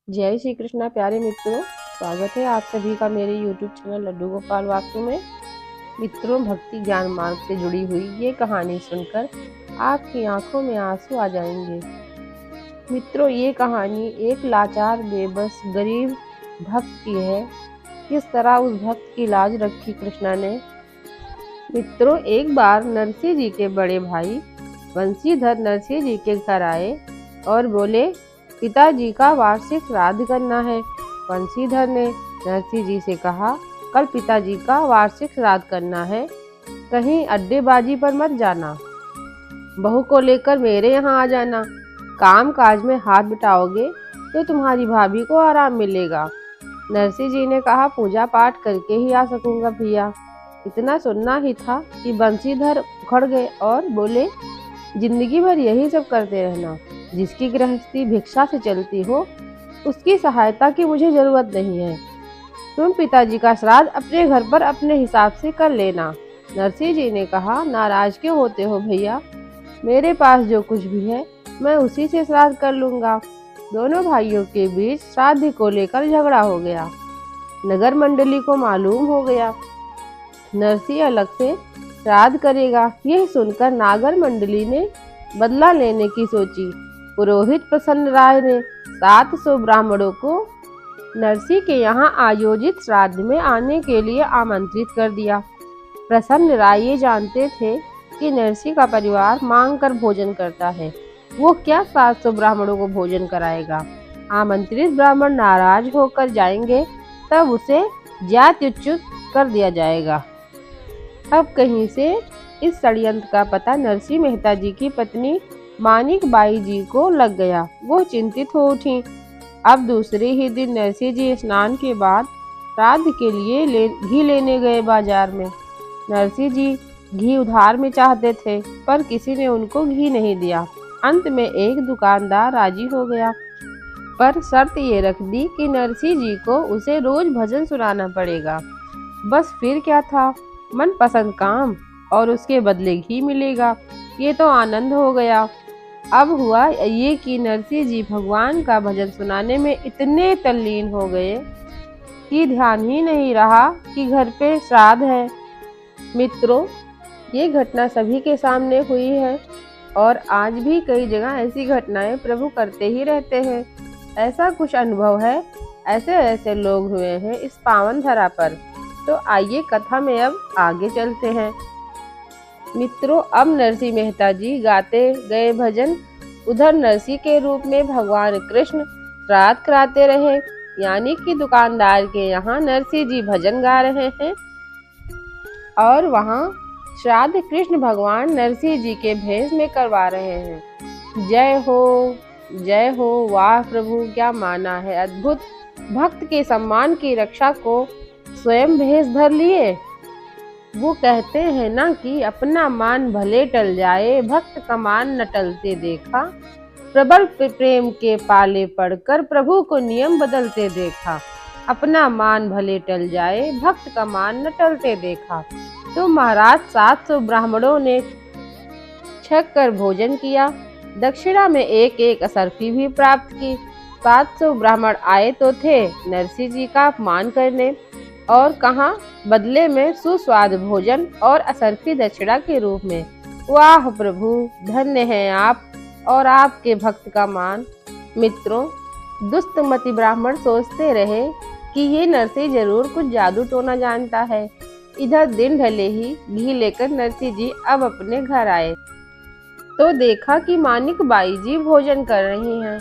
जय श्री कृष्णा प्यारे मित्रों, स्वागत है आप सभी का मेरे YouTube चैनल लड्डू गोपाल वाक्यों में। मित्रों, भक्ति ज्ञान मार्ग से जुड़ी हुई ये कहानी सुनकर आपकी आंखों में आंसू आ जाएंगे। मित्रों, ये कहानी एक लाचार बेबस गरीब भक्त की है। किस तरह उस भक्त की लाज रखी कृष्णा ने। मित्रों, एक बार नरसिंह जी के बड़े भाई बंसीधर नरसिंह जी के घर आए और बोले, पिताजी का वार्षिक श्राद्ध करना है। बंसीधर ने नरसिंह जी से कहा, कल पिताजी का वार्षिक श्राद्ध करना है, कहीं अड्डेबाजी पर मत जाना, बहू को लेकर मेरे यहाँ आ जाना। काम काज में हाथ बटाओगे तो तुम्हारी भाभी को आराम मिलेगा। नरसिंह जी ने कहा, पूजा पाठ करके ही आ सकूंगा भैया। इतना सुनना ही था कि बंसीधर उखड़ गए और बोले, जिंदगी भर यही सब करते रहना। जिसकी गृहस्थी भिक्षा से चलती हो उसकी सहायता की मुझे जरूरत नहीं है। तुम पिताजी का श्राद्ध अपने घर पर अपने हिसाब से कर लेना। नरसिंह जी ने कहा, नाराज क्यों होते हो भैया, मेरे पास जो कुछ भी है मैं उसी से श्राद्ध कर लूंगा। दोनों भाइयों के बीच श्राद्ध को लेकर झगड़ा हो गया। नगर मंडली को मालूम हो गया नरसिंह अलग से श्राद्ध करेगा। यह सुनकर नागर मंडली ने बदला लेने की सोची। पुरोहित प्रसन्न राय ने 700 ब्राह्मणों को नरसिंह के यहाँ आयोजित श्राद्ध में आने के लिए आमंत्रित कर दिया। प्रसन्न राय ये जानते थे कि नरसिंह का परिवार मांग कर भोजन करता है, वो क्या 700 ब्राह्मणों को भोजन कराएगा। आमंत्रित ब्राह्मण नाराज होकर जाएंगे तब उसे ज्ञातच्युत कर दिया जाएगा। अब कहीं से इस षड्यंत्र का पता नरसिंह मेहता जी की पत्नी मानिक बाई जी को लग गया। वो चिंतित हो उठी। अब दूसरे ही दिन नरसिंह जी स्नान के बाद श्राद्ध के लिए घी लेने गए बाजार में। नरसिंह जी घी उधार में चाहते थे पर किसी ने उनको घी नहीं दिया। अंत में एक दुकानदार राजी हो गया, पर शर्त ये रख दी कि नरसिंह जी को उसे रोज भजन सुनाना पड़ेगा। बस फिर क्या था, मनपसंद काम और उसके बदले घी मिलेगा। ये तो आनंद हो गया। अब हुआ ये कि नरसिंह जी भगवान का भजन सुनाने में इतने तल्लीन हो गए कि ध्यान ही नहीं रहा कि घर पे श्राद्ध है। मित्रों, ये घटना सभी के सामने हुई है और आज भी कई जगह ऐसी घटनाएं प्रभु करते ही रहते हैं। ऐसा कुछ अनुभव है, ऐसे ऐसे लोग हुए हैं इस पावन धरा पर। तो आइए कथा में अब आगे चलते हैं। मित्रों, अब नरसिंह मेहता जी गाते गए भजन, उधर नरसिंह के रूप में भगवान कृष्ण श्राद्ध कराते रहे। यानी कि दुकानदार के यहाँ नरसिंह जी भजन गा रहे हैं और वहाँ श्राद्ध कृष्ण भगवान नरसिंह जी के भेष में करवा रहे हैं। जय हो, वाह प्रभु, क्या माना है अद्भुत। भक्त के सम्मान की रक्षा को स्वयं भेष धर लिए। वो कहते हैं ना कि अपना मान भले टल जाए, भक्त का मान न टलते देखा। प्रबल प्रेम के पाले पड़कर प्रभु को नियम बदलते देखा। अपना मान भले टल जाए, भक्त का मान न टलते देखा। तो महाराज 700 ब्राह्मणों ने छक कर भोजन किया। दक्षिणा में एक एक असरफी भी प्राप्त की। 700 ब्राह्मण आए तो थे नरसिंह जी का अपमान करने, और कहाँ बदले में सुस्वाद भोजन और असरफी दक्षिणा के रूप में। वाह प्रभु, धन्य हैं आप और आपके भक्त का मान। मित्रों, दुष्टमति ब्राह्मण सोचते रहे कि ये नरसिंह जरूर कुछ जादू टोना जानता है। इधर दिन ढले ही घी लेकर नरसिंह जी अब अपने घर आए तो देखा कि मानिक बाई जी भोजन कर रही हैं।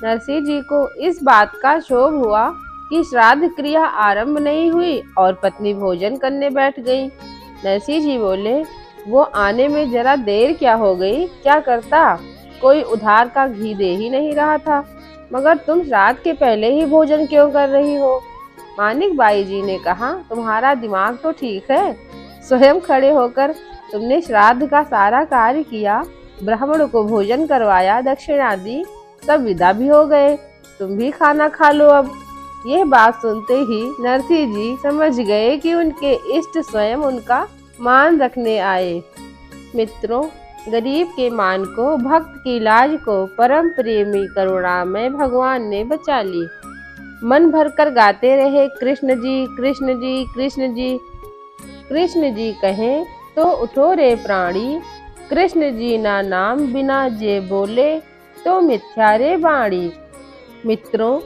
नरसिंह जी को इस बात का क्षोभ हुआ कि श्राद्ध क्रिया आरंभ नहीं हुई और पत्नी भोजन करने बैठ गई। नरसिंह जी बोले, वो आने में जरा देर क्या हो गई, क्या करता, कोई उधार का घी दे ही नहीं रहा था, मगर तुम श्राद्ध के पहले ही भोजन क्यों कर रही हो। मानिक बाई जी ने कहा, तुम्हारा दिमाग तो ठीक है, स्वयं खड़े होकर तुमने श्राद्ध का सारा कार्य किया, ब्राह्मणों को भोजन करवाया, दक्षिणा दी, सब विदा भी हो गए, तुम भी खाना खा लो अब। यह बात सुनते ही नरसिंह जी समझ गए कि उनके इष्ट स्वयं उनका मान रखने आए। मित्रों, गरीब के मान को, भक्त की लाज को परम प्रेमी करुणा में भगवान ने बचा ली। मन भरकर गाते रहे कृष्ण जी कृष्ण जी कृष्ण जी। कृष्ण जी कहें तो उठो रे प्राणी, कृष्ण जी ना नाम बिना जे बोले तो मिथ्या रे बाणी। मित्रों,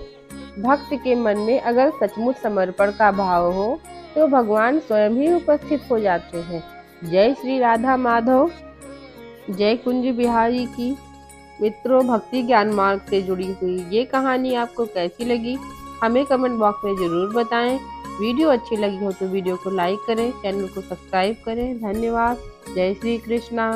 भक्त के मन में अगर सचमुच समर्पण का भाव हो तो भगवान स्वयं ही उपस्थित हो जाते हैं। जय श्री राधा माधव, जय कुंज बिहारी की। मित्रों, भक्ति ज्ञान मार्ग से जुड़ी हुई ये कहानी आपको कैसी लगी हमें कमेंट बॉक्स में जरूर बताएं। वीडियो अच्छी लगी हो तो वीडियो को लाइक करें, चैनल को सब्सक्राइब करें। धन्यवाद। जय श्री कृष्णा।